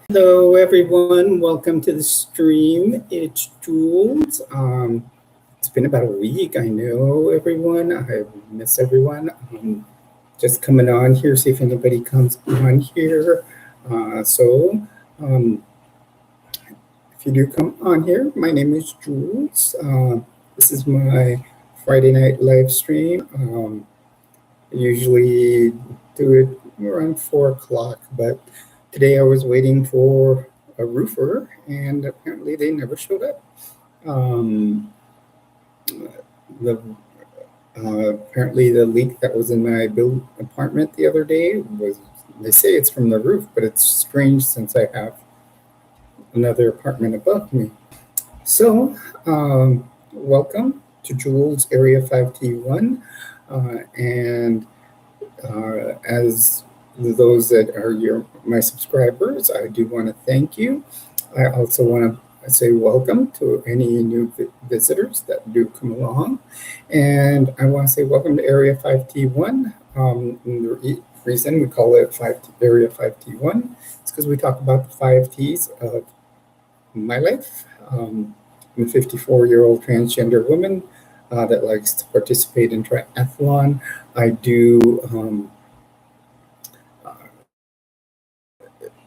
Hello, everyone. Welcome to the stream. It's Jules. It's been about a week. I know everyone. I miss everyone. Just coming on here, see if anybody comes on here. So, if you do come on here, my name is Jules. This is my Friday night live stream. I usually do it around 4 o'clock, but today I was waiting for a roofer, and apparently they never showed up. Um, the Apparently the leak that was in my build apartment the other day was, they say it's from the roof, but it's strange since I have another apartment above me. So, welcome to Jules Area 5T1, and as those that are my subscribers, I do want to thank you. I also want to say welcome to any new visitors that do come along. And I want to say welcome to Area 5T1. The reason we call it Area 5T1 is because we talk about the 5 T's of my life. I'm a 54-year-old transgender woman that likes to participate in triathlon. I do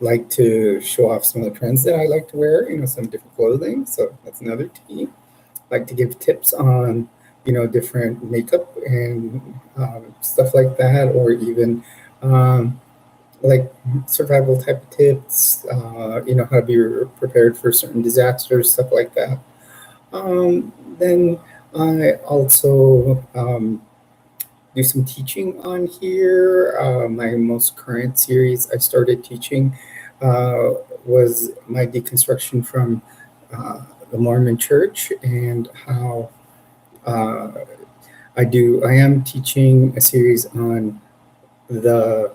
like to show off some of the trends that I like to wear, some different clothing. So that's another T. Like to give tips on, different makeup and stuff like that, or even like survival type of tips, how to be prepared for certain disasters, stuff like that. Then I also do some teaching on here. My most current series I started teaching was my deconstruction from the Mormon Church, and how I am teaching a series on the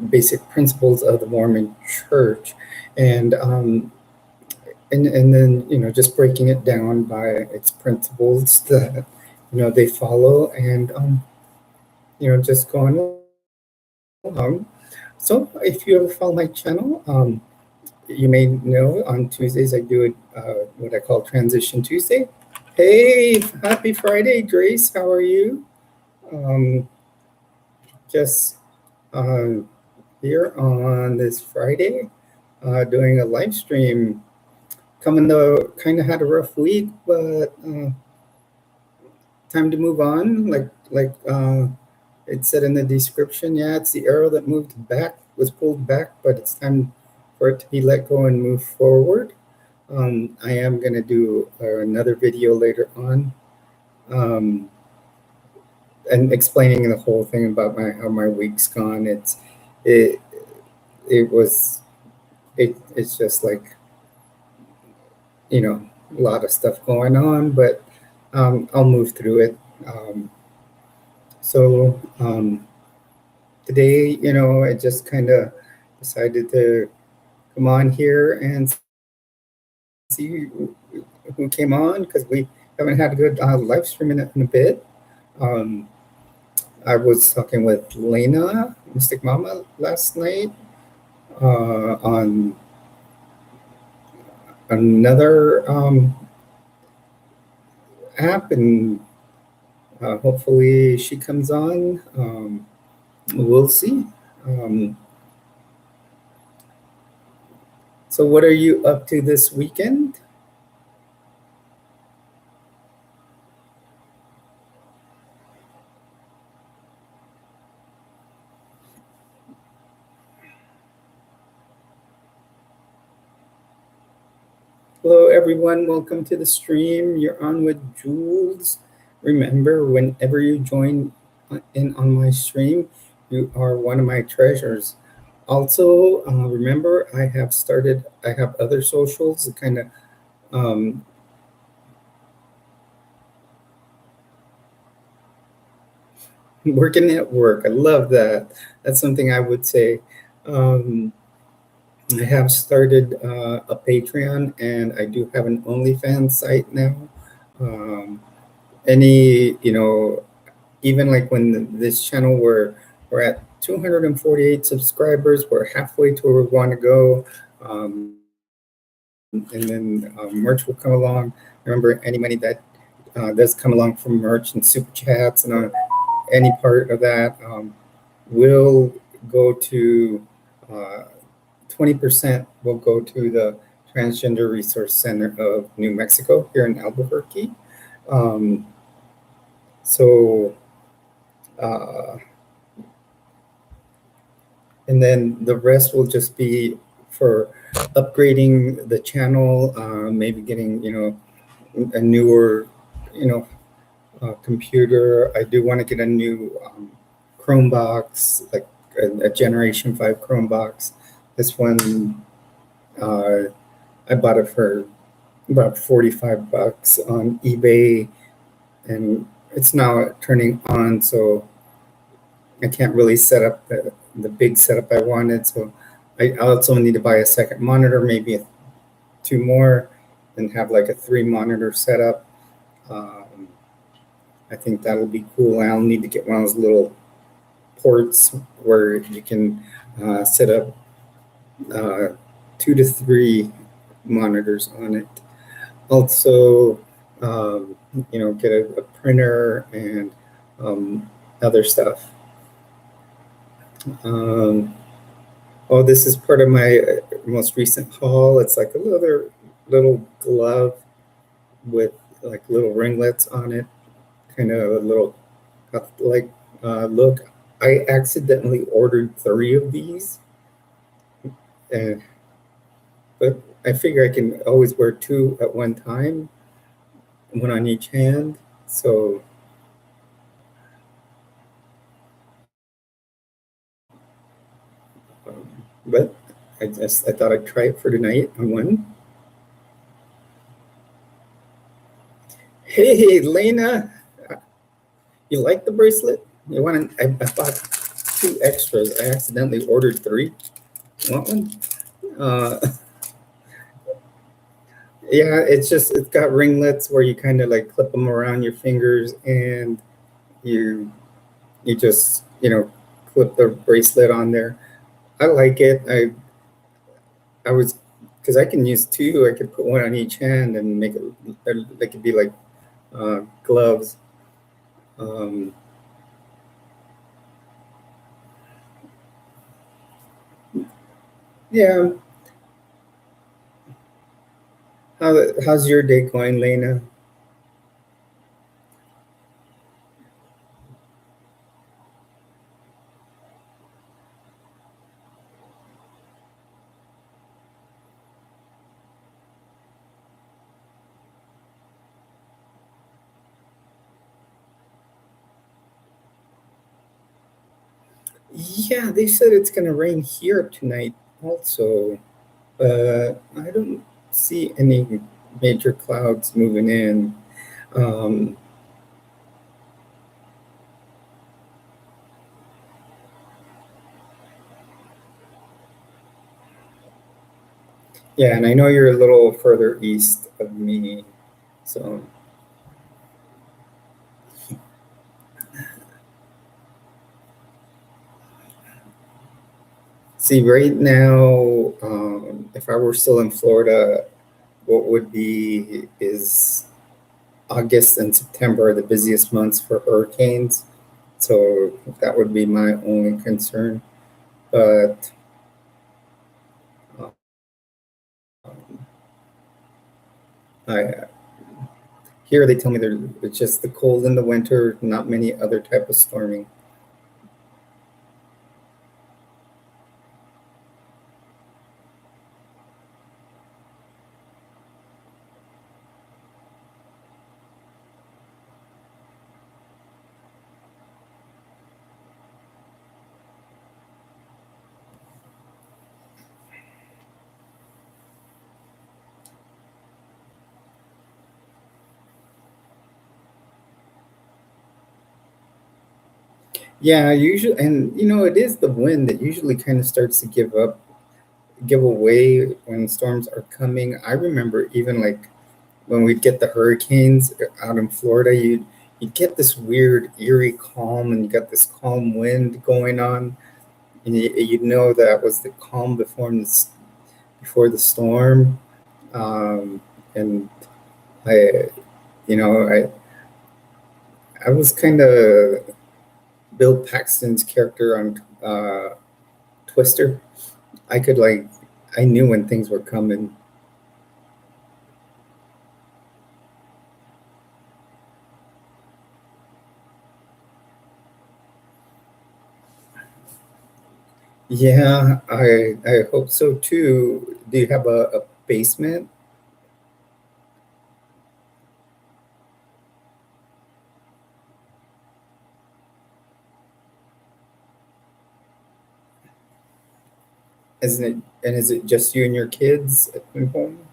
basic principles of the Mormon Church, and then just breaking it down by its principles that they follow, and just going along. So if you ever follow my channel, you may know on Tuesdays I do what I call Transition Tuesday. Hey, happy Friday, Grace. How are you? Just here on this Friday, doing a live stream. Coming though, kind of had a rough week, but time to move on. Like it said in the description, yeah, it's the arrow that was pulled back, but it's time for it to be let go and move forward. I am going to do another video later on, and explaining the whole thing about how my week's gone. It's just like, a lot of stuff going on, but I'll move through it. So today, I just kind of decided to come on here and see who came on, because we haven't had a good live stream in a bit. I was talking with Lena, Mystic Mama, last night on another app, and hopefully she comes on. We'll see. So what are you up to this weekend? Hello, everyone. Welcome to the stream. You're on with Jules. Remember, whenever you join in on my stream, you are one of my treasures. Also, remember, I have other socials that kind of working at work. I love that. That's something I would say. I have started a Patreon, and I do have an OnlyFans site now. Any, even like when this channel were we're at 248 subscribers. We're halfway to where we want to go. And then merch will come along. Remember, any money that does come along from merch and super chats and any part of that will go to 20% will go to the Transgender Resource Center of New Mexico here in Albuquerque. So, and then the rest will just be for upgrading the channel, maybe getting, a newer, computer. I do want to get a new Chromebox, like a Generation 5 Chromebox. This one, I bought it for about $45 on eBay, and it's now turning on, so I can't really set up the big setup I wanted. So I also need to buy a second monitor, maybe two more, and have like a 3-monitor setup. I think that'll be cool. I'll need to get one of those little ports where you can set up 2 to 3 monitors on it. Also, get a printer and other stuff. This is part of my most recent haul. It's like a little glove with like little ringlets on it, kind of a little look. I accidentally ordered 3 of these, but I figure I can always wear 2 at one time, one on each hand. So but I thought I'd try it for tonight on one. Hey, Lena, you like the bracelet? You want? I bought 2 extras. I accidentally ordered 3. Want one? Yeah, it's got ringlets where you kind of like clip them around your fingers, and you just clip the bracelet on there. I like it. I was, because I can use 2. I could put one on each hand and make it. They could be like gloves. Yeah. How's your day going, Lena? Yeah, they said it's gonna rain here tonight also. I don't see any major clouds moving in. Yeah, and I know you're a little further east of me, so. See, right now, if I were still in Florida, what would be is August and September are the busiest months for hurricanes. So that would be my only concern. But here they tell me it's just the cold in the winter, not many other type of storming. Yeah, usually, and it is the wind that usually kind of starts to give away when storms are coming. I remember even like when we'd get the hurricanes out in Florida, you get this weird eerie calm, and you got this calm wind going on, and you know that was the calm before the storm. And I, you know, I was kind of Bill Paxton's character on Twister. I could like, I knew when things were coming. Yeah, I hope so too. Do you have a basement? Isn't it? And is it just you and your kids at home?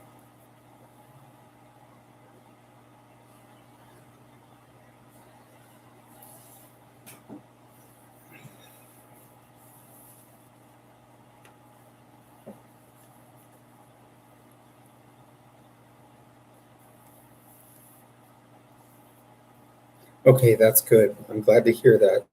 Okay, that's good. I'm glad to hear that.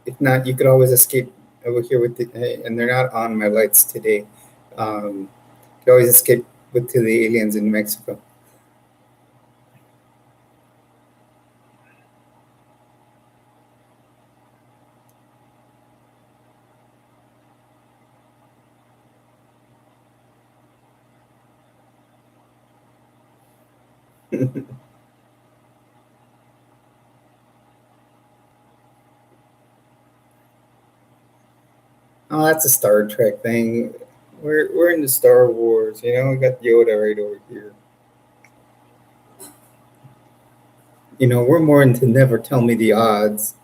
If not, you could always escape over here with the, and they're not on my lights today. You could always escape with to the aliens in Mexico. Oh, that's a Star Trek thing. We're into Star Wars, you know. We got Yoda right over here. You know, we're more into never tell me the odds.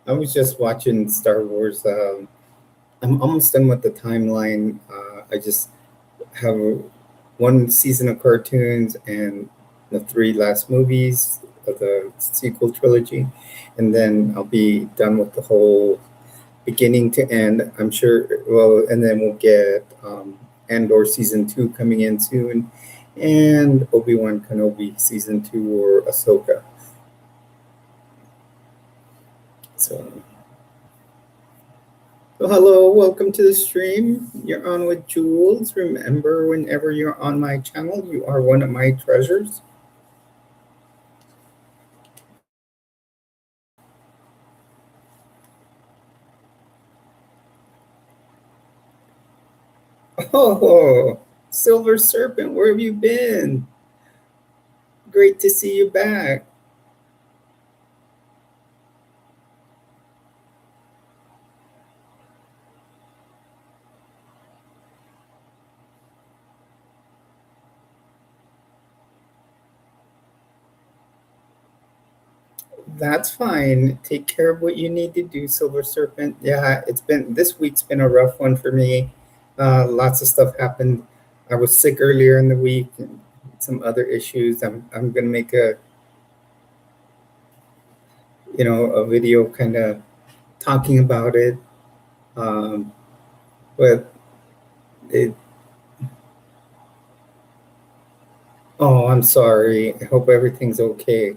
I was just watching Star Wars. I'm almost done with the timeline. I just have one season of cartoons and the three last movies of the sequel trilogy, and then I'll be done with the whole beginning to end. I'm sure. Well, and then we'll get Andor season 2 coming in soon, and Obi-Wan Kenobi season 2 or Ahsoka. So, so hello, welcome to the stream. You're on with Jules. Remember, whenever you're on my channel, you are one of my treasures. Oh, Silver Serpent, where have you been? Great to see you back. That's fine. Take care of what you need to do, Silver Serpent. Yeah, this week's been a rough one for me. Lots of stuff happened. I was sick earlier in the week and some other issues. I'm gonna make a video kind of talking about it. Um, but it oh, I'm sorry. I hope everything's okay.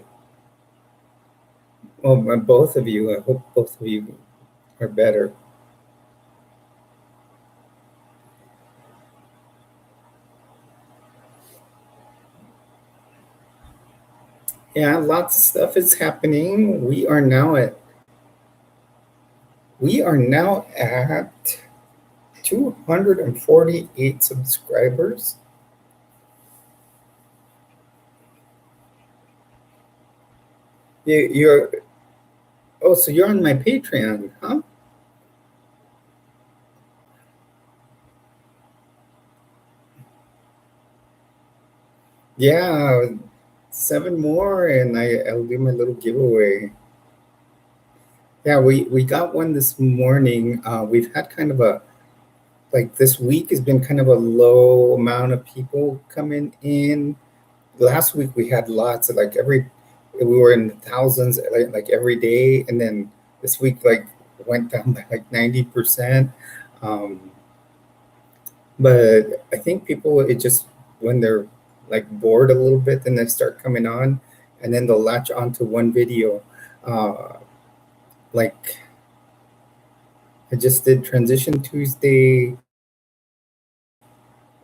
Well, both of you. I hope both of you are better. Yeah, lots of stuff is happening. We are now at 248 subscribers. You're oh, so you're on my Patreon, huh? Yeah, 7 more, and I'll do my little giveaway. Yeah, we got one this morning. We've had kind of a like this week has been kind of a low amount of people coming in. Last week we had lots of like we were in the thousands like every day, and then this week like went down by like 90%. Um, but I think people it just when they're like bored a little bit, then they start coming on, and then they'll latch onto one video. Like I just did Transition Tuesday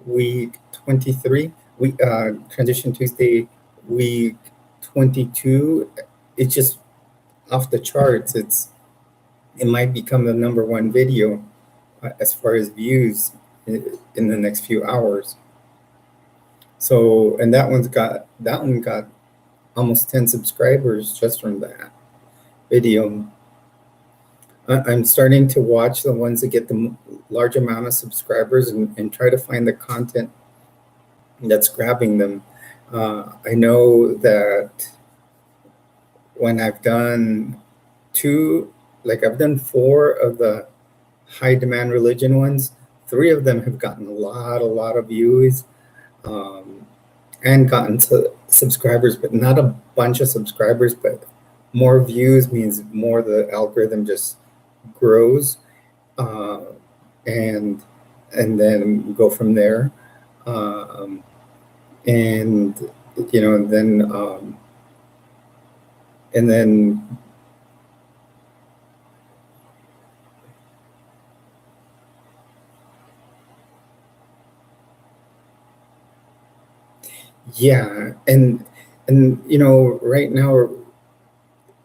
week 23, we Transition Tuesday week 22. It's just off the charts. It might become the number one video as far as views in the next few hours. So, and that one got almost 10 subscribers just from that video. I'm starting to watch the ones that get the large amount of subscribers and try to find the content that's grabbing them. I know that when I've done I've done 4 of the high demand religion ones, 3 of them have gotten a lot of views, and gotten to subscribers, but not a bunch of subscribers, but more views means more the algorithm just grows, uh, and then go from there, and you know then yeah, and right now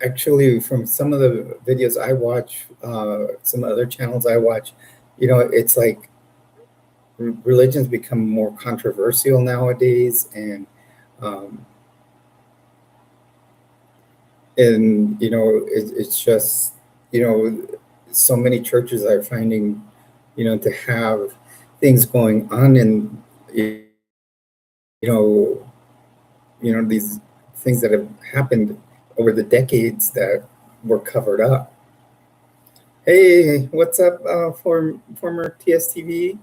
actually from some of the videos I watch, some other channels I watch, it's like religion's become more controversial nowadays, um, and it's just you know so many churches are finding to have things going on, and you know these things that have happened over the decades that were covered up. Hey, what's up, former TSTV?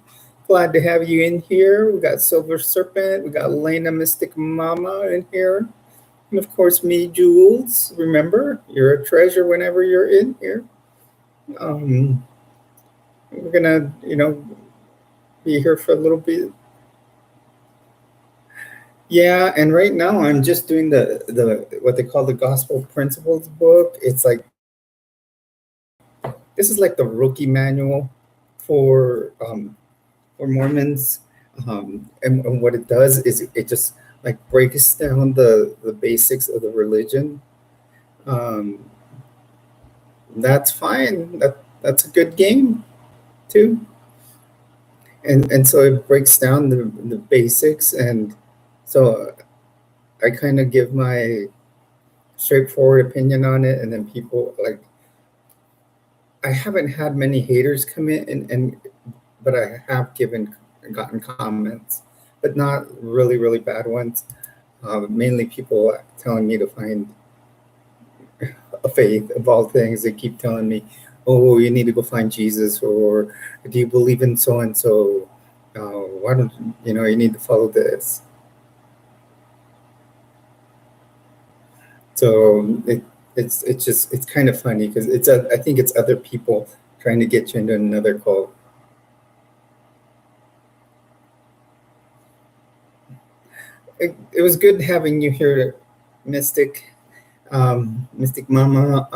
Glad to have you in here. We got Silver Serpent, we got Lena Mystic Mama in here, and of course me, Jules. Remember, you're a treasure whenever you're in here. We're gonna, be here for a little bit. Yeah, and right now I'm just doing the what they call the Gospel Principles book. It's like this is like the rookie manual for Mormons, and what it does is it just like breaks down the basics of the religion. Um, that's fine. That's a good game too. And so it breaks down the basics, and so I kind of give my straightforward opinion on it, and then people like I haven't had many haters come in, and but I have gotten comments, but not really bad ones. Mainly people telling me to find a faith of all things. They keep telling me, "Oh, you need to go find Jesus," or "Do you believe in so and so? Why don't you need to follow this?" So it's kind of funny because I think it's other people trying to get you into another cult. It was good having you here, Mystic. Mystic Mama,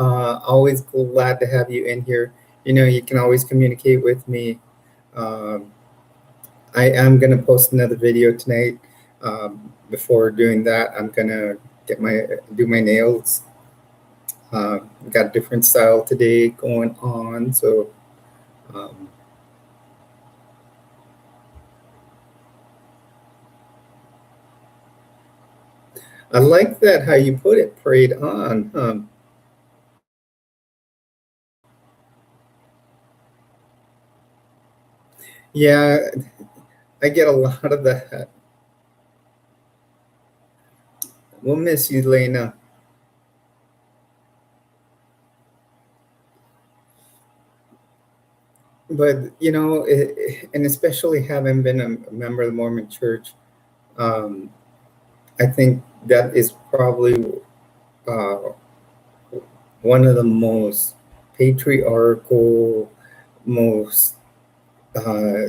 always glad to have you in here. You can always communicate with me. Um, I am gonna post another video tonight. Before doing that, I'm gonna do my nails. We got a different style today going on, so um, I like that how you put it, prayed on. Yeah, I get a lot of that. We'll miss you, Lena. But and especially having been a member of the Mormon Church, um, I think that is probably uh, one of the most patriarchal, most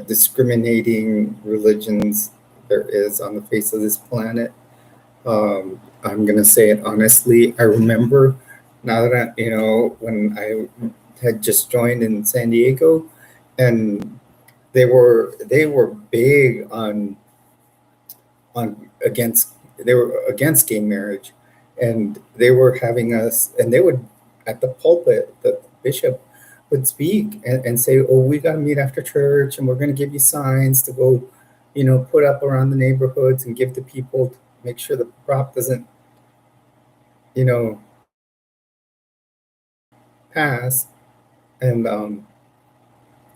discriminating religions there is on the face of this planet. I'm gonna say it honestly. I remember now that when I had just joined in San Diego, and they were big on against they were against gay marriage, and they were having us, and they would at the pulpit the bishop would speak and say, oh, we got to meet after church and we're going to give you signs to go put up around the neighborhoods and give to people to make sure the prop doesn't you know pass. And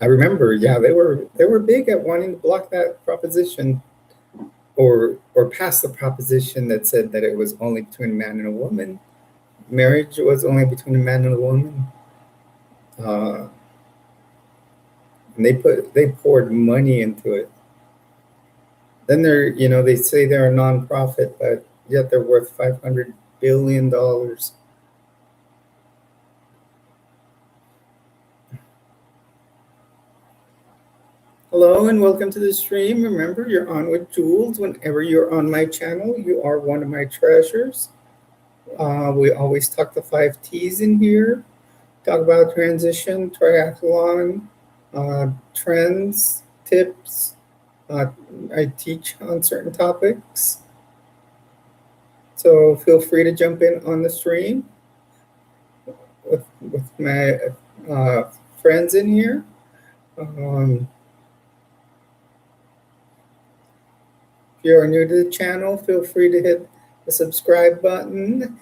I remember, yeah, they were big at wanting to block that proposition, or pass the proposition that said that it was only between a man and a woman. Marriage was only between a man and a woman. Uh, and they poured money into it. Then they say they're a nonprofit, but yet they're worth $500 billion. Hello and welcome to the stream. Remember, you're on with Jules. Whenever you're on my channel, you are one of my treasures. We always talk the 5 T's in here. Talk about transition, triathlon, trends, tips. Uh, I teach on certain topics. So feel free to jump in on the stream with my friends in here. If you're new to the channel, feel free to hit the subscribe button,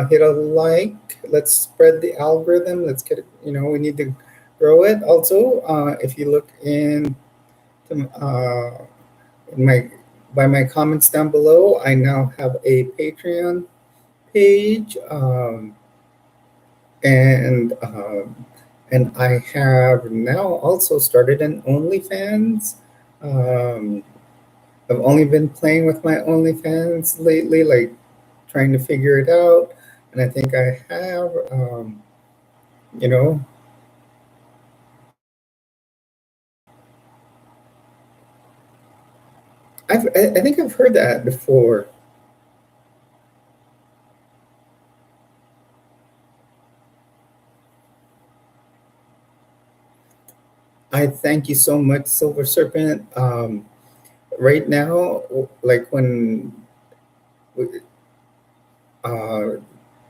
hit a like. Let's spread the algorithm. Let's get it, we need to grow it. Also, if you look in my comments down below, I now have a Patreon page, and I have now also started an OnlyFans. I've only been playing with my OnlyFans lately, like trying to figure it out, and I think I have. You know, I think I've heard that before. I thank you so much, Silver Serpent. Right now, like when uh,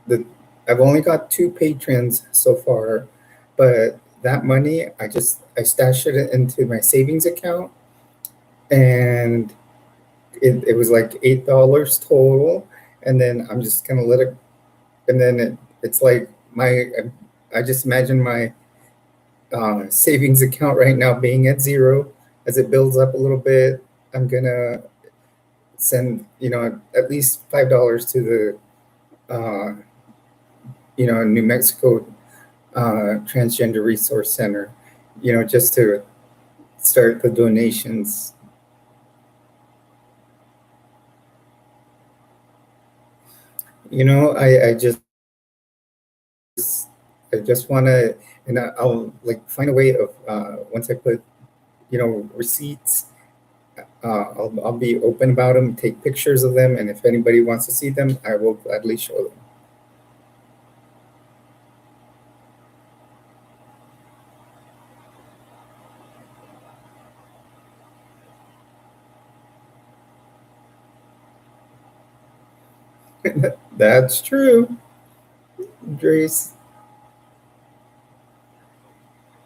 the I've only got 2 patrons so far, but that money I stashed it into my savings account, and it was like $8 total, and then I'm just gonna let it, and then it's like I just imagine my savings account right now being at zero. As it builds up a little bit, I'm gonna send at least $5 to the New Mexico Transgender Resource Center, just to start the donations. I just want to, and I'll like find a way of once I put receipts. I'll be open about them, take pictures of them, and if anybody wants to see them, I will gladly show them. That's true, Grace.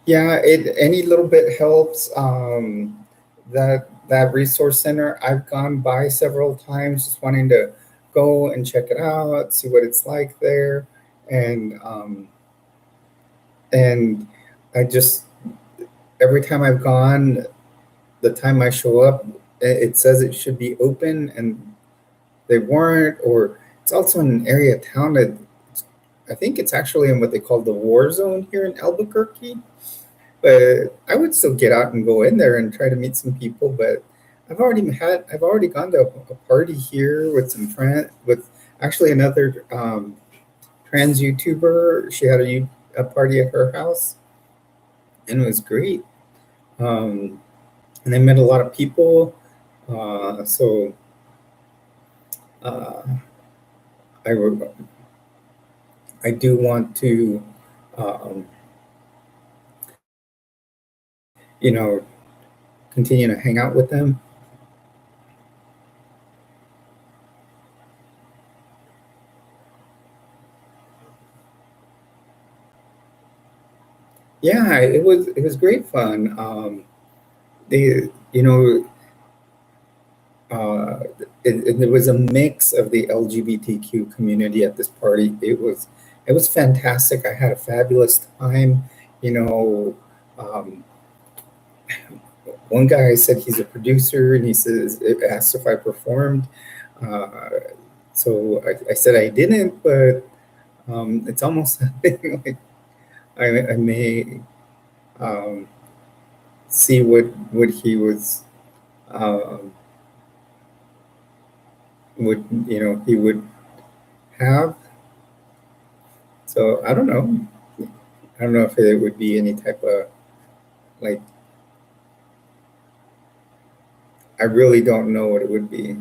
Yeah, any little bit helps. That resource center, I've gone by several times, just wanting to go and check it out, see what it's like there, and and I just every time I've gone, the time I show up, it says it should be open, and they weren't. Or it's also in an area of town that I think it's actually in what they call the war zone here in Albuquerque. But I would still get out and go in there and try to meet some people. But I've already gone to a party here with some friend with actually another trans YouTuber. She had a party at her house, and it was great. Um, and I met a lot of people. So uh, I I do want to, um, you know, continue to hang out with them. Yeah, it was great fun. They, you know, uh, there was a mix of the LGBTQ community at this party. It was fantastic. I had a fabulous time. You know, um, one guy said he's a producer, and he says it asked if I performed. Uh, so I said I didn't, but it's almost like I may um, see what he was um, would he would have. So I don't know. I don't know if it would be any type of like. I really don't know what it would be.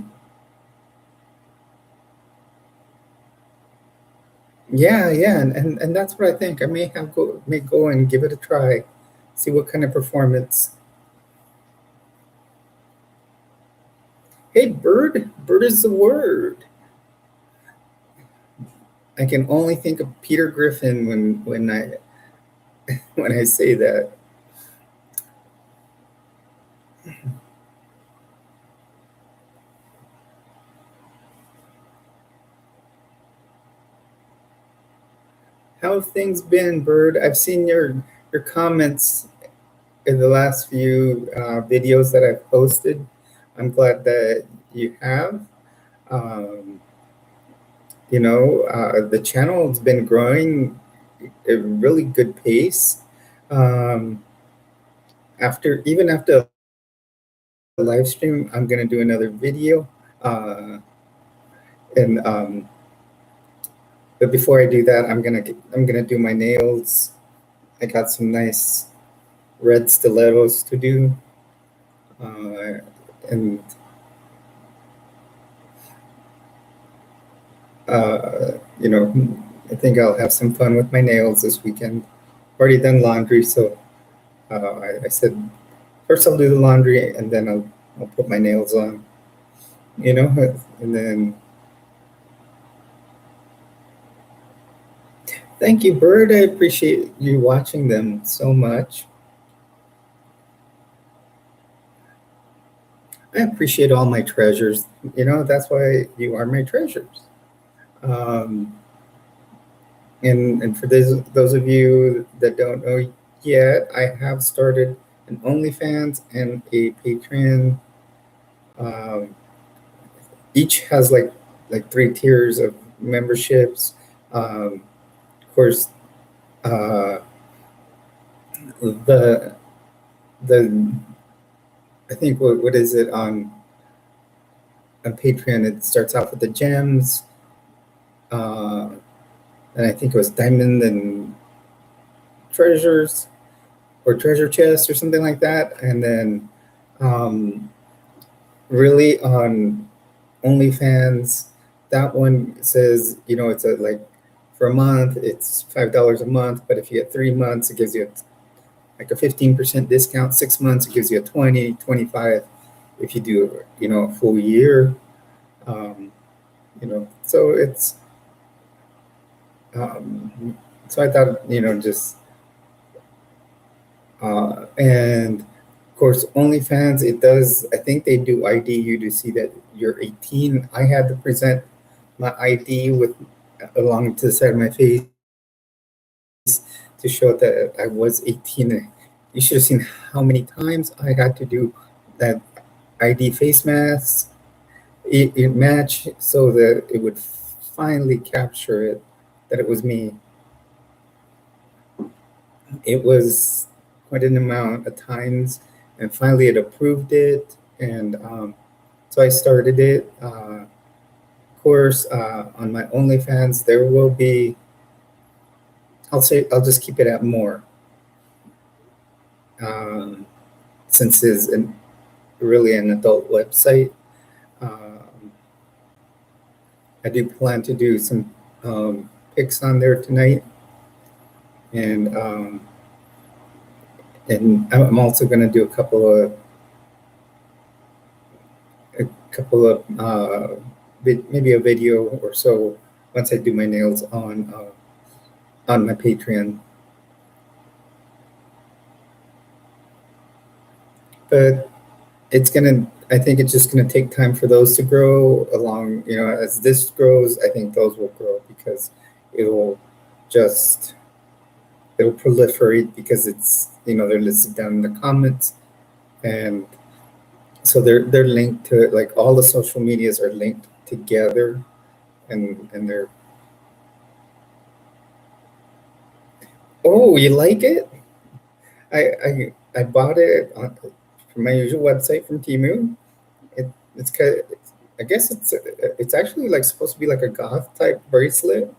Yeah, yeah, and that's what I think. I may go and give it a try, see what kind of performance. Hey, bird, bird is the word. I can only think of Peter Griffin when I when I say that. How have things been, Bird? I've seen your comments in the last few videos that I've posted. I'm glad that you have. Um, the channel has been growing at a really good pace. Um, after the live stream, I'm gonna do another video. Uh, and But before I do that, I'm gonna do my nails. I got some nice red stilettos to do, and I think I'll have some fun with my nails this weekend. Already done laundry, so I said first I'll do the laundry and then I'll put my nails on, and then thank you, Bird. I appreciate you watching them so much. I appreciate all my treasures. That's why you are my treasures. Um, and for those of you that don't know yet, I have started an OnlyFans and a Patreon. Um, each has like three tiers of memberships. Of course, uh, the the I think what is it on Patreon? It starts off with the gems, uh, and I think it was diamond and treasures or treasure chest or something like that, and then um, really on OnlyFans, that one says it's for a month it's $5 a month, but if you get 3 months, it gives you like a 15% discount. 6 months, it gives you a 25. If you do a full year, so it's so I thought just and of course OnlyFans, it does, I think they do ID you to see that you're 18. I had to present my ID with along to the side of my face to show that I was 18. You should have seen how many times I had to do that ID face mask it match so that it would finally capture it that it was me. It was quite an amount of times, and finally it approved it, and so I started it. Of course, on my OnlyFans, there will be. I'll just keep it at more, um, since it's really an adult website. Um, I do plan to do some pics on there tonight, and I'm also going to do a couple of maybe a video or so once I do my nails on my Patreon. But I think it's just gonna take time for those to grow along. As this grows, I think those will grow because it'll just it'll proliferate because they're listed down in the comments, and so they're linked to it. Like all the social medias are linked together, and they're. Oh, you like it? I bought it from my usual website from Temu. It's kind of, I guess it's actually like supposed to be like a goth type bracelet.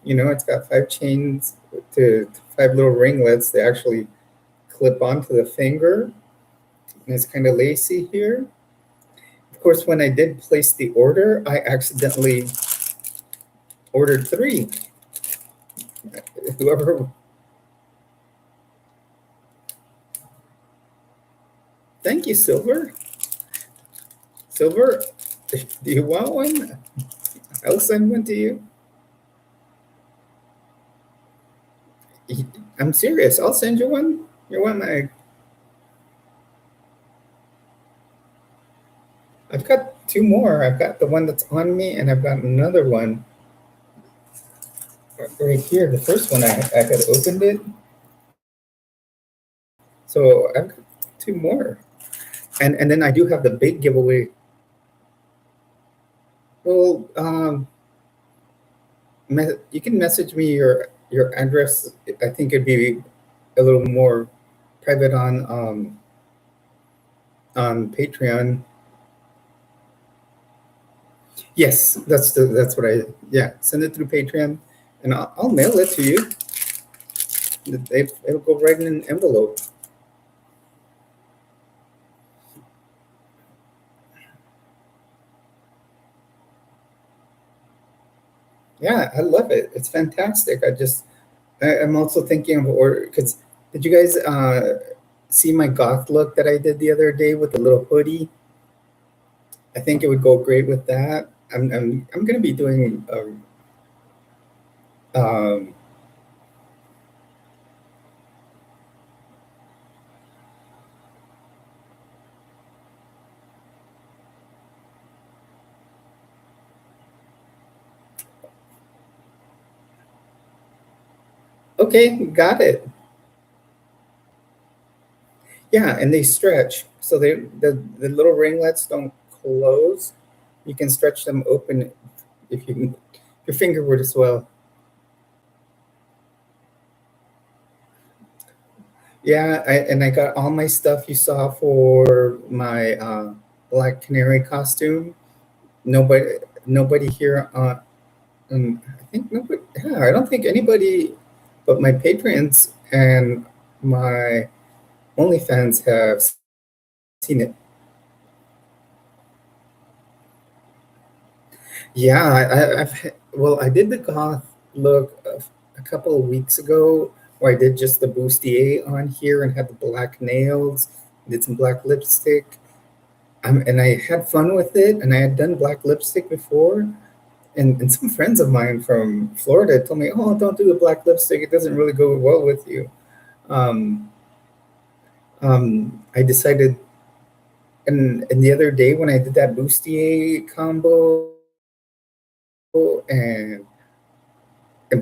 It's got 5 chains to 5 little ringlets. They actually clip onto the finger, and it's kind of lacy here. Of course, when I did place the order, I accidentally ordered 3. Whoever, thank you, Silver. Silver, do you want one? I'll send one to you. I'm serious. I'll send you one. You want my? I've got 2 more. I've got the one that's on me, and I've got another one right here. The first one I had opened it, so I've got 2 more, and then I do have the big giveaway. Well, you can message me your address. I think it'd be a little more private on Patreon. Yes, that's what I yeah. Send it through Patreon, and I'll mail it to you. It'll go right in an envelope. Yeah, I love it. It's fantastic. I'm also thinking of order because did you guys see my goth look that I did the other day with the little hoodie? I think it would go great with that. I'm gonna be doing um, okay, got it. Yeah, and they stretch, so the little ringlets don't close. You can stretch them open if your finger would as well. Yeah, and I got all my stuff you saw for my Black Canary costume. Nobody here. I think nobody. Yeah, I don't think anybody, but my patrons and my OnlyFans have seen it. Yeah, well, I did the goth look a couple of weeks ago, where I did just the bustier on here and had the black nails, did some black lipstick, and I had fun with it. And I had done black lipstick before, and some friends of mine from Florida told me, "Oh, don't do the black lipstick; it doesn't really go well with you." Um, I decided, and the other day when I did that bustier combo, and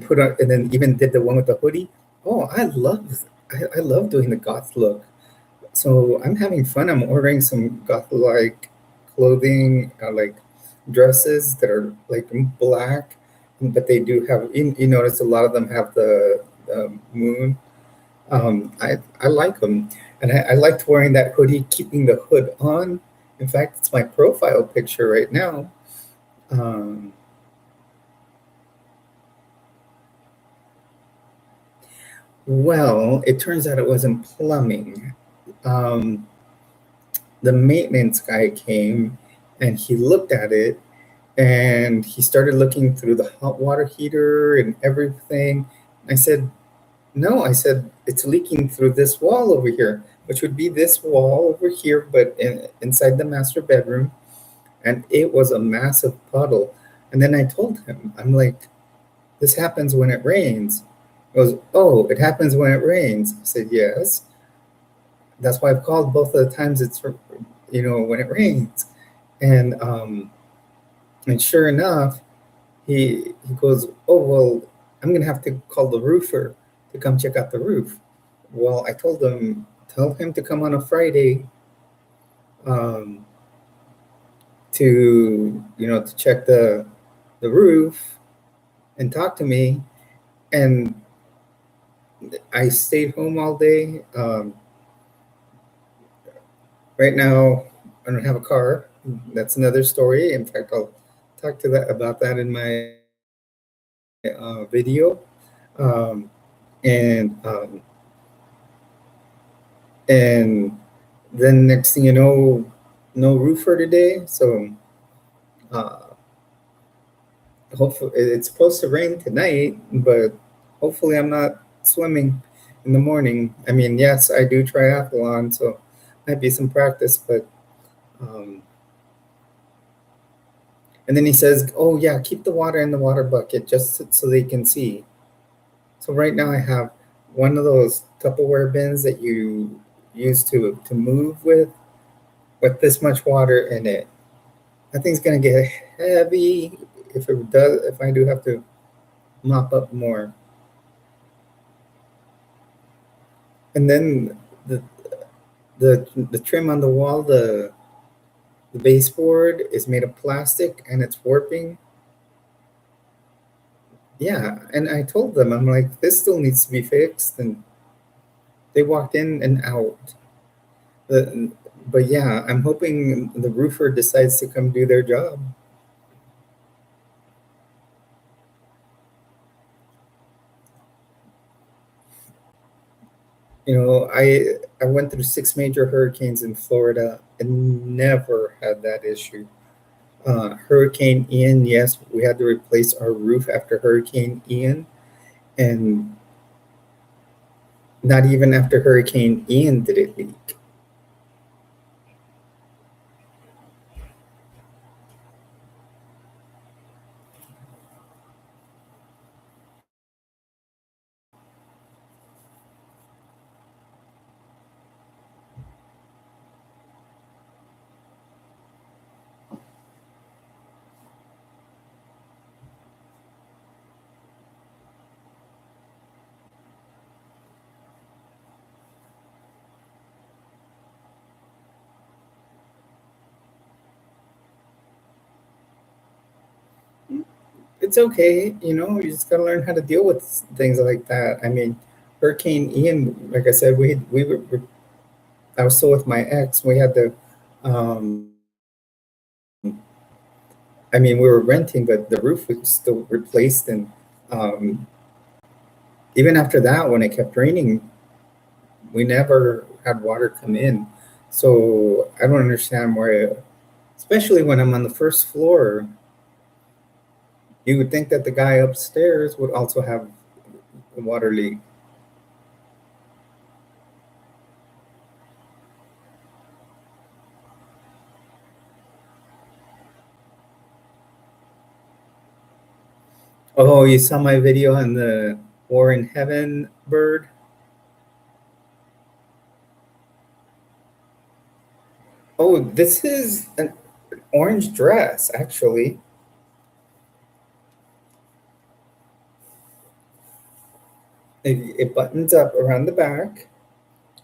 put on, and then even did the one with the hoodie. Oh, I love doing the goth look. So I'm having fun. I'm ordering some goth like clothing, like dresses that are like in black, but they do have. You notice a lot of them have the moon. I like them, and I liked wearing that hoodie, keeping the hood on. In fact, it's my profile picture right now. Um, well, it turns out it wasn't plumbing. Um, the maintenance guy came and he looked at it and he started looking through the hot water heater and everything. I said, no, I said, it's leaking through this wall over here, which would be this wall over here, but inside the master bedroom. And it was a massive puddle. And then I told him, I'm like, this happens when it rains. He goes, oh, it happens when it rains. I said, yes. That's why I've called both of the times it's, when it rains. And sure enough, he goes, oh, well, I'm going to have to call the roofer to come check out the roof. Well, I told him, tell him to come on a Friday, um, to check the roof and talk to me. And I stayed home all day. Right now, I don't have a car. That's another story. In fact, I'll talk to that about that in my video. Um, and and then next thing you know, no roofer today. So uh, hopefully it's supposed to rain tonight, but hopefully I'm not swimming in the morning. I mean, yes, I do triathlon, so might be some practice, but um, and then he says, "Oh yeah, keep the water in the water bucket just so they can see." So right now I have one of those Tupperware bins that you use to move with this much water in it. That thing's gonna get heavy if I do have to mop up more. And then the the trim on the wall, the baseboard is made of plastic and it's warping. Yeah, and I told them, I'm like, this still needs to be fixed, and they walked in and out. The, but yeah, I'm hoping the roofer decides to come do their job. I went through six major hurricanes in Florida and never had that issue. Hurricane Ian, yes, we had to replace our roof after Hurricane Ian, and not even after Hurricane Ian did it leak. It's okay, you just gotta learn how to deal with things like that. I mean, Hurricane Ian, like I said, we were I was still with my ex. We had to, um, I mean, we were renting, but the roof was still replaced, and um, even after that, when it kept raining, we never had water come in. So I don't understand why, especially when I'm on the first floor. You would think that the guy upstairs would also have a water leak. Oh, you saw my video on the War in Heaven bird? Oh, this is an orange dress, actually. it buttons up around the back,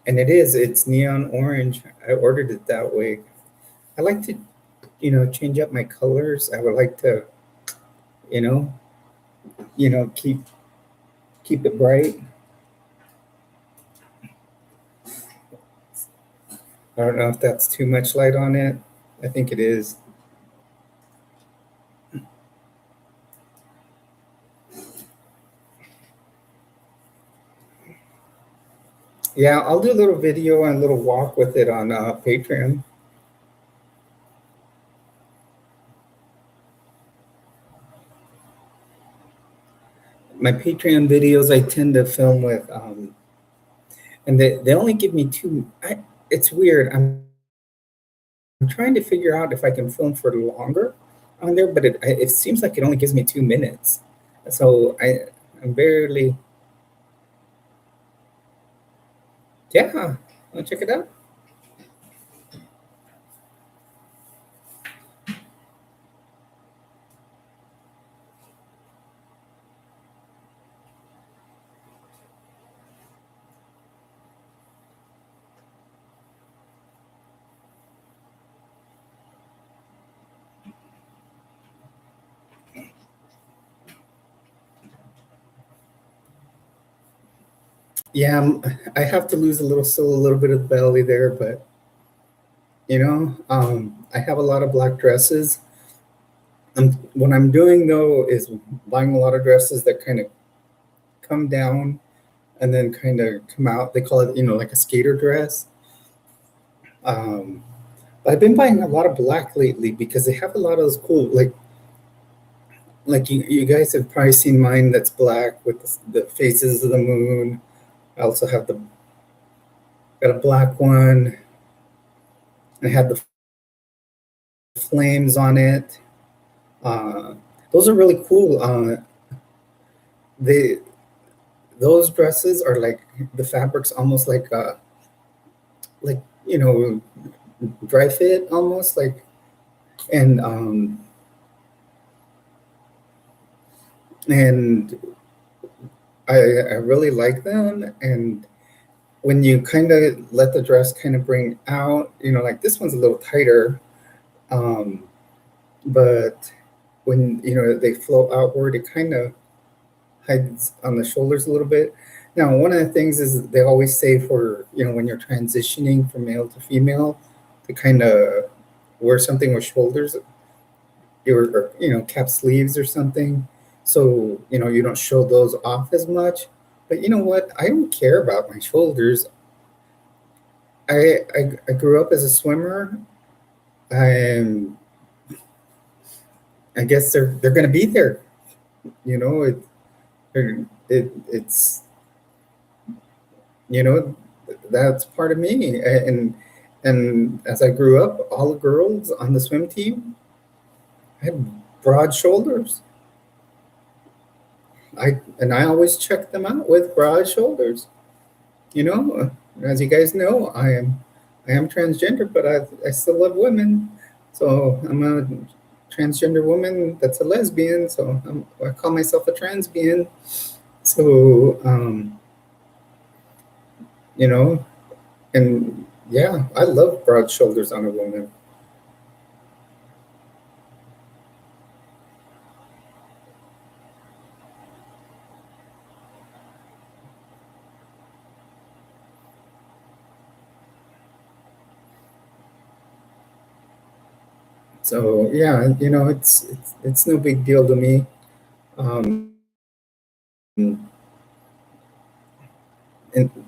and it's neon orange. I ordered it that way. I like to, change up my colors. I would like to, you know, keep it bright. I don't know if that's too much light on it. I think it is. Yeah, I'll do a little video and a little walk with it on Patreon. My Patreon videos I tend to film with, and they only give me two. It's weird. I'm trying to figure out if I can film for longer on there, but it seems like it only gives me 2 minutes. So I'm barely. Yeah, wanna check it out? Yeah, I have to lose a little, still a little bit of belly there, but I have a lot of black dresses. What I'm doing though is buying a lot of dresses that kind of come down and then kind of come out. They call it, like a skater dress. Um, but I've been buying a lot of black lately because they have a lot of those cool, like you guys have probably seen mine that's black with the phases of the moon. I also have got a black one. I had the flames on it. Uh, those are really cool. They those dresses are like the fabric's almost like dry fit almost like, and and I really like them. And when you kind of let the dress kind of bring out, like this one's a little tighter, um, but when they flow outward, it kind of hides on the shoulders a little bit. Now, one of the things is they always say for when you're transitioning from male to female, to kind of wear something with shoulders, or cap sleeves or something, so you don't show those off as much. But you know what? I don't care about my shoulders. I grew up as a swimmer. I'm I guess they're going to be there. You know, it's you know that's part of me. And as I grew up, all the girls on the swim team had broad shoulders. I always check them out with broad shoulders. You know, as you guys know, I am transgender, but I still love women. So I'm a transgender woman that's a lesbian. So I call myself a transbian. So you know, and yeah, I love broad shoulders on a woman. So yeah, it's no big deal to me. Um, and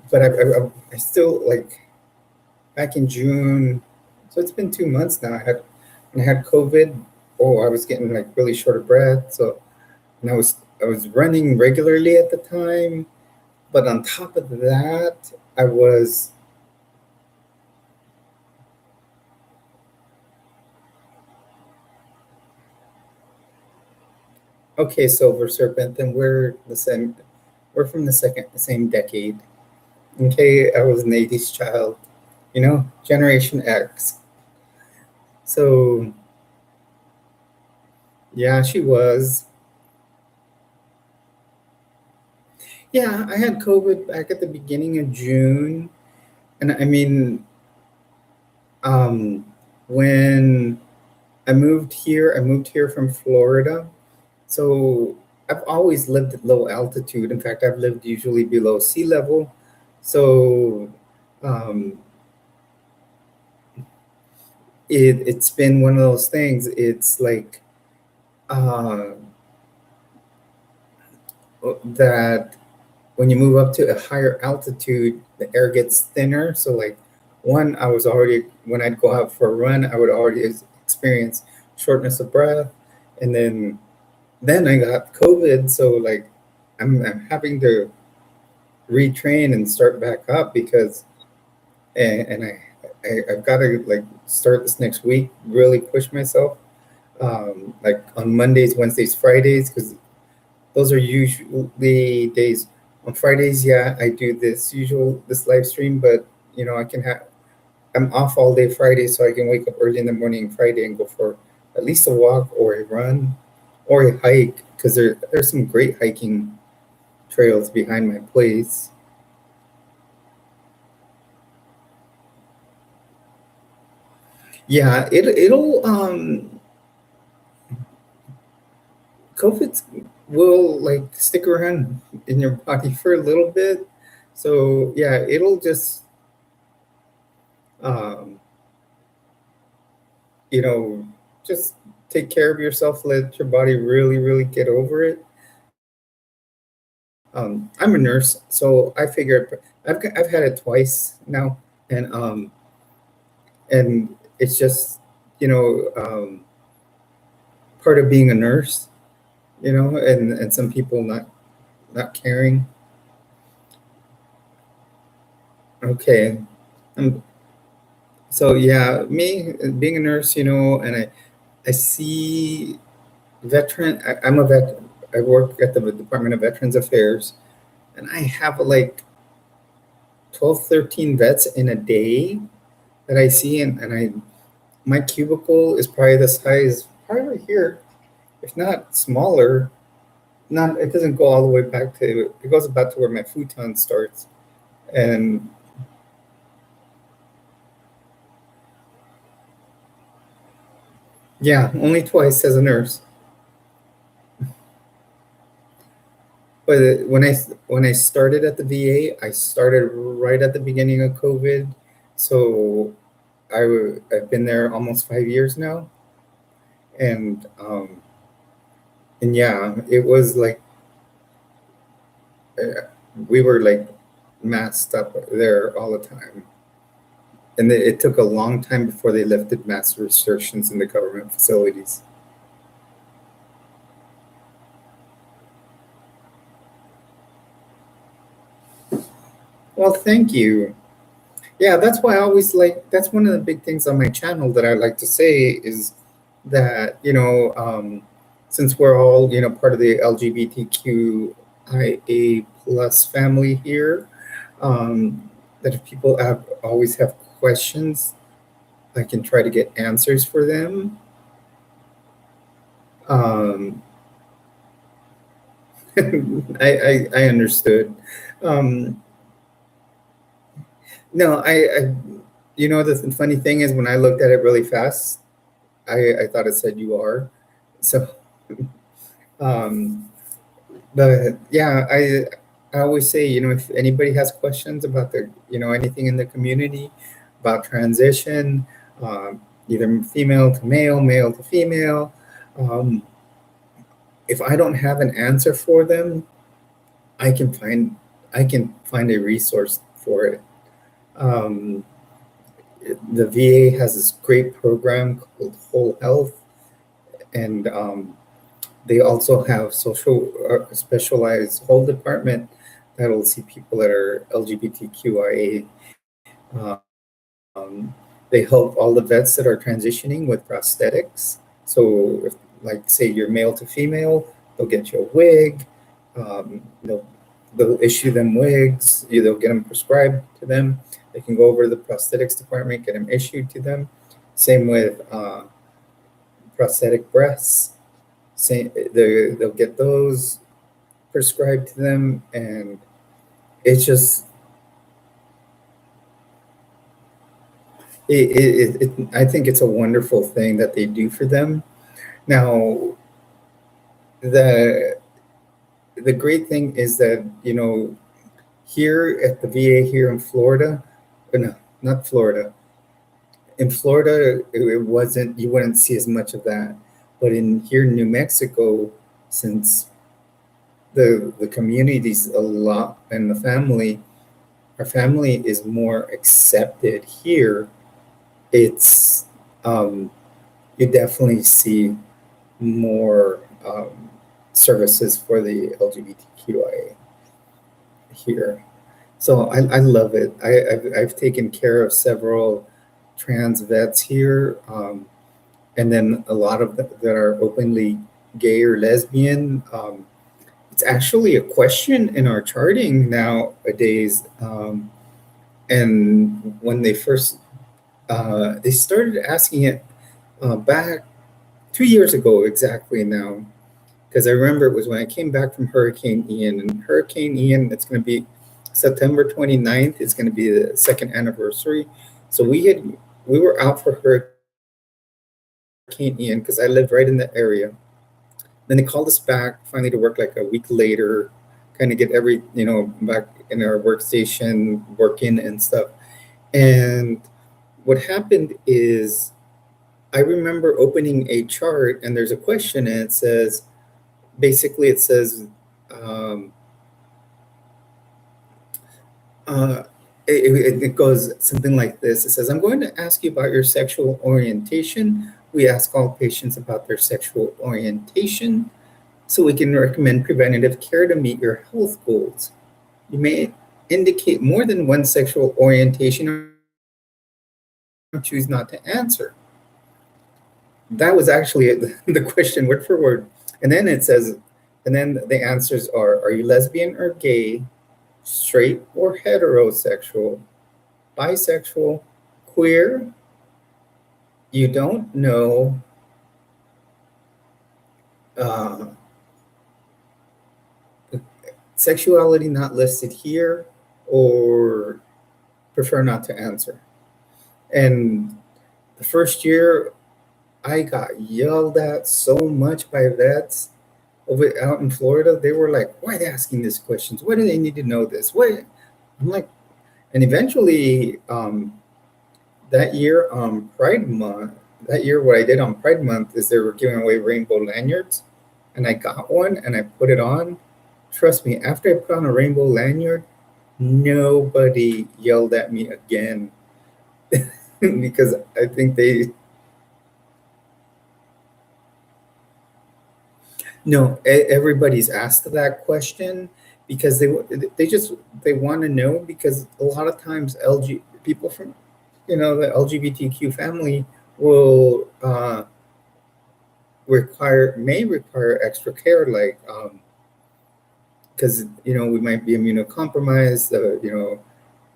but I still like back in June. So it's been 2 months now. When I had COVID. Oh, I was getting like really short of breath. So and I was running regularly at the time. But on top of that, I was okay. Silver Serpent. Then we're the same. We're from the same decade. Okay, I was an '80s child. Generation X. So yeah, she was. Yeah, I had COVID back at the beginning of June. And I mean, um, when I moved here from Florida. So I've always lived at low altitude. In fact, I've lived usually below sea level. So um, it's been one of those things. It's like uh, that when you move up to a higher altitude, the air gets thinner. So like I was already when I'd go out for a run, I would already experience shortness of breath, and then I got COVID. So like I'm having to retrain and start back up because I've got to like start this next week, really push myself, like on Mondays, Wednesdays, Fridays, because those are usually days. On Fridays, yeah, I do this live stream, but I can have I'm off all day Friday, so I can wake up early in the morning Friday and go for at least a walk or a run or a hike because there's some great hiking trails behind my place. Yeah, it'll COVID will like stick around in your body for a little bit. So yeah, it'll just um, you know just take care of yourself. Let your body really, really get over it. I'm a nurse, so I figured I've had it twice now, and it's just you know um, part of being a nurse, and some people not caring. Okay, um, so yeah, me being a nurse, and I see I'm a vet. I work at the Department of Veterans Affairs, and I have like 12, 13 vets in a day that I see, and my cubicle is probably the size, probably right here, if not smaller. Not It doesn't go all the way back to it goes about to where my futon starts, and yeah, only twice as a nurse. But when I started at the VA, I started right at the beginning of COVID, so I've been there almost 5 years now, and yeah, it was like uh, we were like masked up there all the time, and it took a long time before they lifted mask restrictions in the government facilities. Well, thank you. Yeah, that's why I always like. That's one of the big things on my channel that I like to say is that since we're all part of the LGBTQIA plus family here, that if people always have questions, I can try to get answers for them. Um, I understood. Um, no, the funny thing is when I looked at it really fast, I thought it said you are. So, um, but yeah, I always say, if anybody has questions about anything in the community about transition, either female to male, male to female, um, if I don't have an answer for them, I can find I can find a resource for it. Um, the VA has this great program called Whole Health, and they also have social specialized whole department that will see people that are LGBTQIA. Um, they help all the vets that are transitioning with prosthetics. So, if, like, say you're male to female, they'll get you a wig. Um, they'll, they'll issue them wigs. They'll get them prescribed to them. They can go over to the prosthetics department, get them issued to them. Same with prosthetic breasts. They'll get those prescribed to them, and it's just I think it's a wonderful thing that they do for them. Now, the the great thing is that here at the VA here in Florida, no, not Florida. In Florida, it wasn't, you wouldn't see as much of that, but in here in New Mexico, since the community's a lot and the family, our family is more accepted here. It's you definitely see more services for the LGBTQIA here. So I love it. I've taken care of several trans vets here, and then a lot of that are openly gay or lesbian. It's actually a question in our charting nowadays. And when they started asking it back 2 years ago exactly now, because I remember it was when I came back from Hurricane Ian. And Hurricane Ian, it's going to be September 29th. It's going to be the second anniversary. So we were out for Hurricane Ian because I lived right in the area. Then they called us back finally to work like a week later, kind of get back in our workstation, working and stuff. And what happened is I remember opening a chart and there's a question and it says, um, it goes something like this. It says, I'm going to ask you about your sexual orientation. We ask all patients about their sexual orientation so we can recommend preventative care to meet your health goals. You may indicate more than one sexual orientation or choose not to answer. That was actually the question word for word. And then it says, and then the answers are you lesbian or gay, straight or heterosexual, bisexual, queer, you don't know, sexuality not listed here, or prefer not to answer. And the first year, I got yelled at so much by vets over out in Florida. They were like, why are they asking these questions? Why do they need to know this? What? I'm like, and eventually that year on Pride Month, what I did on Pride Month is they were giving away rainbow lanyards, and I got one and I put it on. Trust me, after I put on a rainbow lanyard, nobody yelled at me again because I think no, everybody's asked that question because they want to know, because a lot of times people from the LGBTQ family will may require extra care, like because we might be immunocompromised,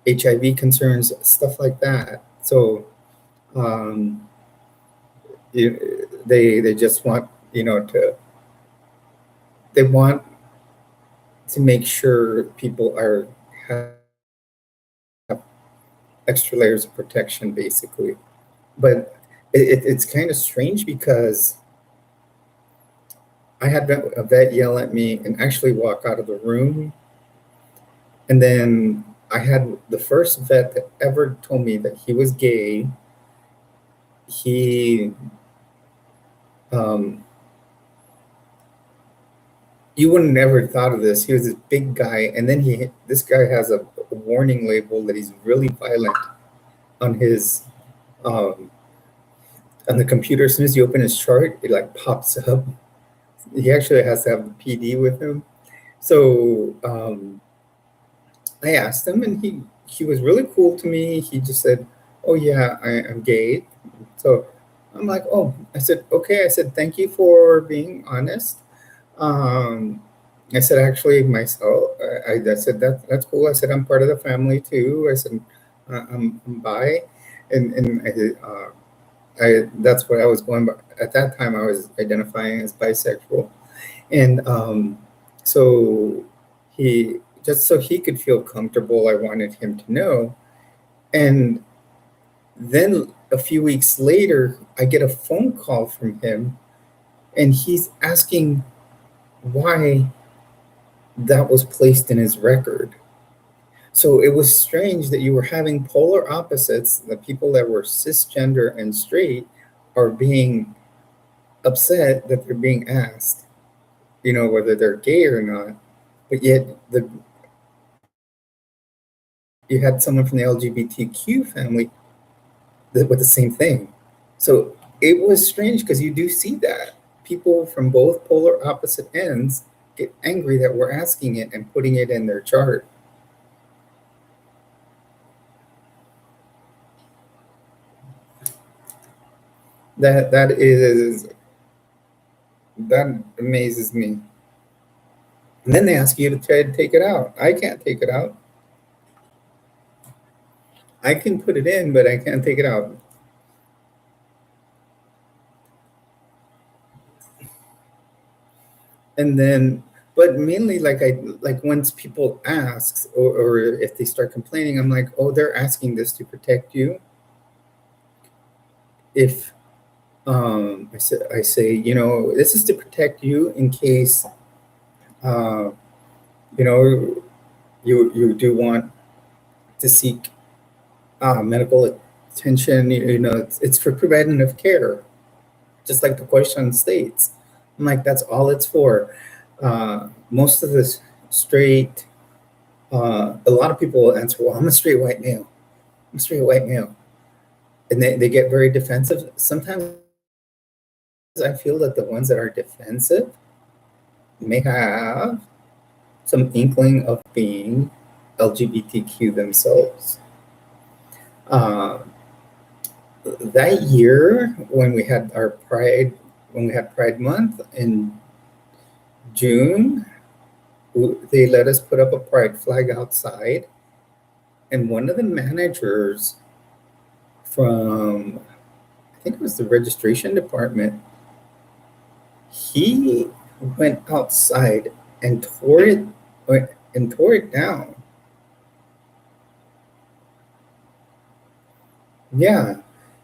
HIV concerns, stuff like that. So they just want they want to make sure people have extra layers of protection, basically. But it's kind of strange because I had a vet yell at me and actually walk out of the room. And then I had the first vet that ever told me that he was gay. He, you wouldn't never thought of this. He was this big guy. And then this guy has a warning label that he's really violent on his, on the computer. As soon as you open his chart, it like pops up. He actually has to have the PD with him. So I asked him, and he was really cool to me. He just said, "Oh yeah, I'm gay." So I'm like, "Oh," I said, "Okay." I said, "Thank you for being honest." I said, "Actually, myself," I said, "That's cool." I said, "I'm part of the family too." I said, I'm bi," and that's what I was going by. At that time, I was identifying as bisexual. And So he just so he could feel comfortable, I wanted him to know. And then a few weeks later, I get a phone call from him, and he's asking why that was placed in his record. So it was strange that you were having polar opposites. The people that were cisgender and straight are being upset that they're being asked, whether they're gay or not. But yet you had someone from the LGBTQ family with the same thing. So it was strange because you do see that people from both polar opposite ends get angry that we're asking it and putting it in their chart. That amazes me. And then they ask you to try to take it out. I can't take it out. I can put it in, but I can't take it out. And then, but mainly, like once people ask, or if they start complaining, I'm like, oh, they're asking this to protect you. If I say, this is to protect you in case, uh, you know, you do want to seek medical attention. It's for preventative care, just like the question states. I'm like, that's all it's for. Most of this straight, a lot of people will answer, well, I'm a straight white male. I'm a straight white male. And they get very defensive. Sometimes I feel that the ones that are defensive may have some inkling of being LGBTQ themselves. Uh, that year, when we had Pride Month in June, they let us put up a pride flag outside, and one of the managers from, I think it was the registration department, he went outside and tore it down. Yeah.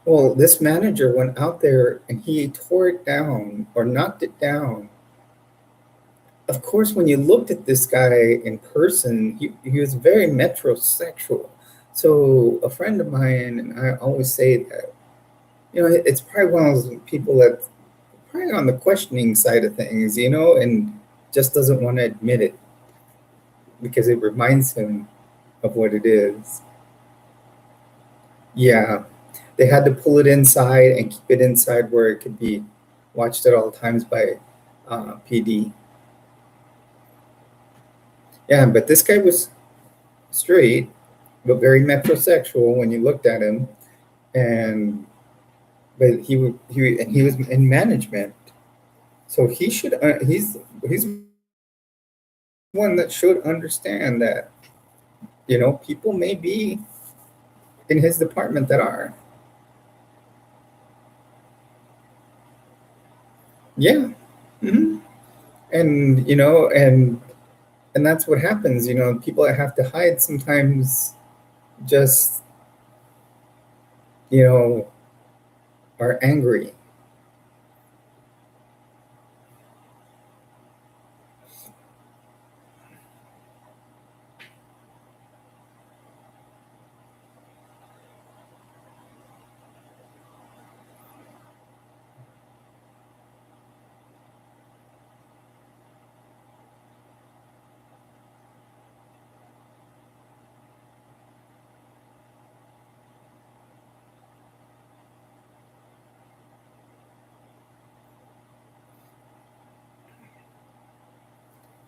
Well, this manager went out there and he tore it down or knocked it down. Of course, when you looked at this guy in person, he was very metrosexual. So a friend of mine and I always say that, it's probably one of those people that's probably on the questioning side of things, and just doesn't want to admit it because it reminds him of what it is. Yeah, they had to pull it inside and keep it inside where it could be watched at all times by PD. Yeah, but this guy was straight, but very metrosexual when you looked at him, and but he was in management, so he's one that should understand that people may be in his department that are. Yeah. Hmm. And and that's what happens. People that have to hide sometimes just you know are angry.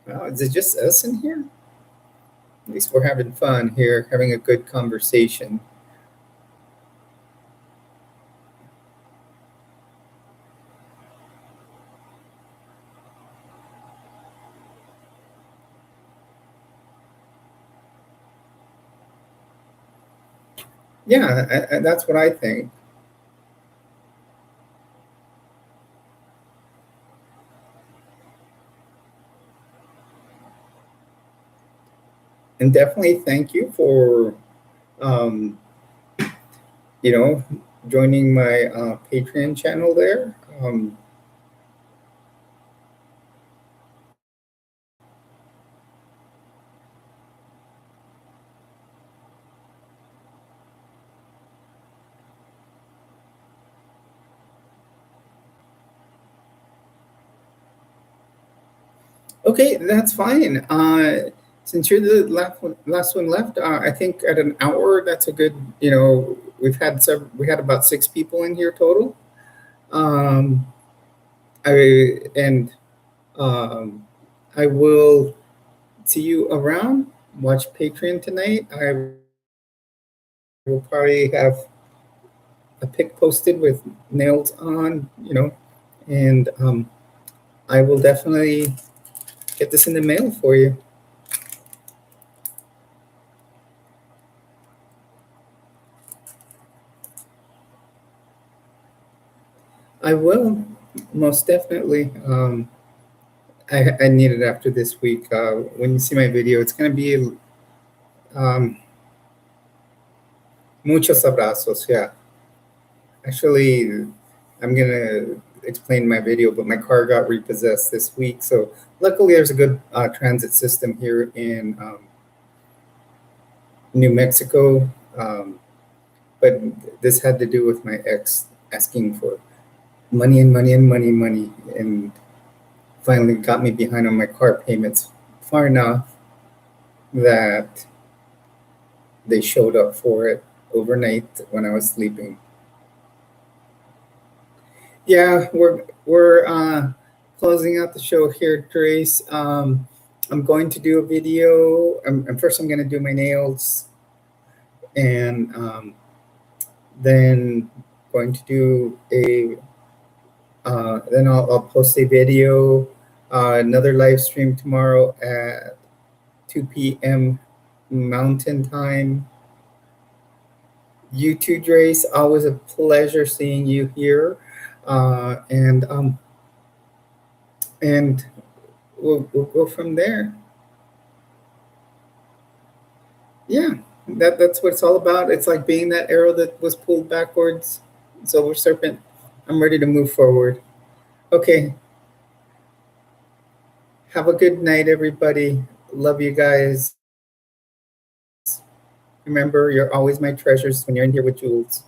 Well, is it just us in here? At least we're having fun here, having a good conversation. Yeah, that's what I think. And definitely thank you for um, you know, joining my Patreon channel there. Okay, that's fine. Since you're the last one left, I think at an hour, that's a good. We had about 6 people in here total. Um, I and um, I will see you around. Watch Patreon tonight. I will probably have a pic posted with nails on, and I will definitely get this in the mail for you. I will, most definitely. I need it after this week. When you see my video, it's going to be um, muchos abrazos. Yeah. Actually, I'm going to explain my video, but my car got repossessed this week. So luckily, there's a good transit system here in New Mexico. But this had to do with my ex asking for money and money and money, money, and finally got me behind on my car payments far enough that they showed up for it overnight when I was sleeping. Yeah, we're closing out the show here, Trace. I'm going to do a video. First, I'm going to do my nails, and then going to do a. Then I'll post a video, another live stream tomorrow at 2 p.m. Mountain Time. You too, Drace. Always a pleasure seeing you here, and we'll go from there. Yeah, that's what it's all about. It's like being that arrow that was pulled backwards. Silver Serpent. I'm ready to move forward. Okay. Have a good night, everybody. Love you guys. Remember, you're always my treasures when you're in here with Jules.